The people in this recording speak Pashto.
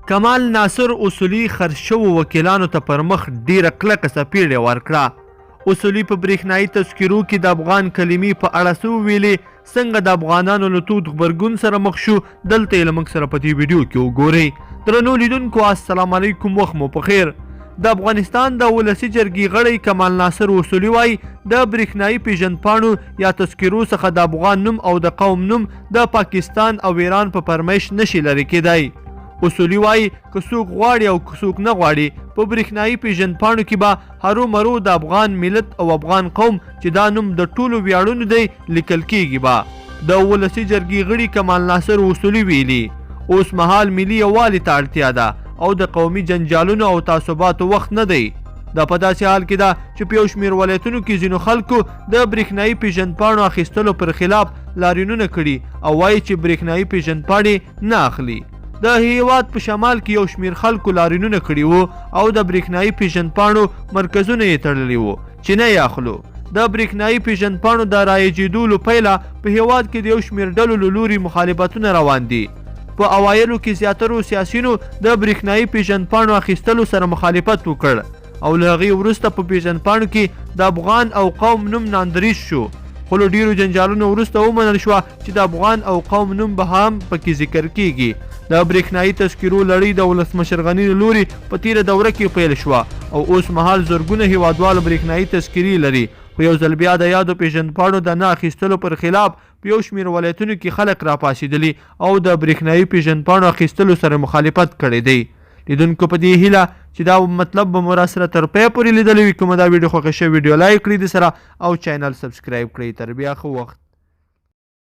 کمال ناصر اصولي خرڅ شوو وکیلانو ته پر مخ ډیره کلکه څپېړې ورکړه. اصولي په برېښنایي تذکرو کې د افغان کلمې په اړه څه وویلې، څنګه د افغانانو له تود غبرګون سره مخ شو، دلته یې له موږ سره په دې ویډیو کې وګورئ. درنو لیدونکو السلام علیکم، وخت مو په خیر. د افغانستان د ولسي جرګې غړی کمال ناصر اصولي وایي د برېښنایي پیژندپاڼو یا تذکرو څخه د افغان نوم او د قوم نوم د پاکستان او ایران په فرمایش نشي لرې کېدی. اصولي وایي که څوک غواړي او که څوک نه غواړي په برېښنایي پیژندپاڼو کې به هرو مرو د افغان ملت او افغان قوم چې دا نوم د ټولو ویاړونو دی لیکل کېږي به. د ولسي جرګې غړي کمال ناصر اصولي ویلي اوس مهال ملي یووالي ته اړتیا ده او د قومي جنجالونو او تعصباتو وخت نه دی. دا په داسې حال کې ده چې په یو شمېر ولایتونو کې ځینو خلکو د برېښنایي پیژندپاڼو اخیستلو پر خلاف لاریونونه کړي او وایي چې برېښنایي پیژندپاڼې نه اخلي. د هیواد په شمال کې یو شمېر خلکو لاریونونه کړي وو او د برېښنایي پیژندپاڼو مرکزونه یې تړلي وو چې نه یې اخلو. د برېښنایي پیژندپاڼو د رایجېدو له پیله په هیواد کې د یو شمېر ډلو له لوري مخالفتونه روان دي. په اوایلو کې زیاترو سیاسینو د برېښنایي پیژندپاڼو اخیستلو سره مخالفت وکړ او له هغې وروسته په پیژندپاڼو کې د افغان او قوم نوم ناندریز شو، خو له ډېرو جنجالونو وروسته ومنل شوه چې د افغان او قوم نوم به هم پکې ذکر کیږي. د برېښنایي تذکرو لړۍ د ولسمشر غني له لوري په تېره دوره کې پیل شوه او اوس مهال زرګونه هیوادوال برېښنایي تذکرې لري، خو یو ځل بیا د یادو پیژندپاڼو د نه اخیستلو پر خلاف په یو شمېر ولایتونو کې خلک راپاڅېدلي او د برېښنایي پیژندپاڼو اخیستلو سره مخالفت کړی دی. لیدونکو په دې هیله چې دا مطلب به مو راسره تر پایه پورې لیدلی وي. کومه دا ویډیو خوښه شوې ویډیو لایک کړئ د سره او چینل سبسکرایب کړئ. تر بیا ښه وخت.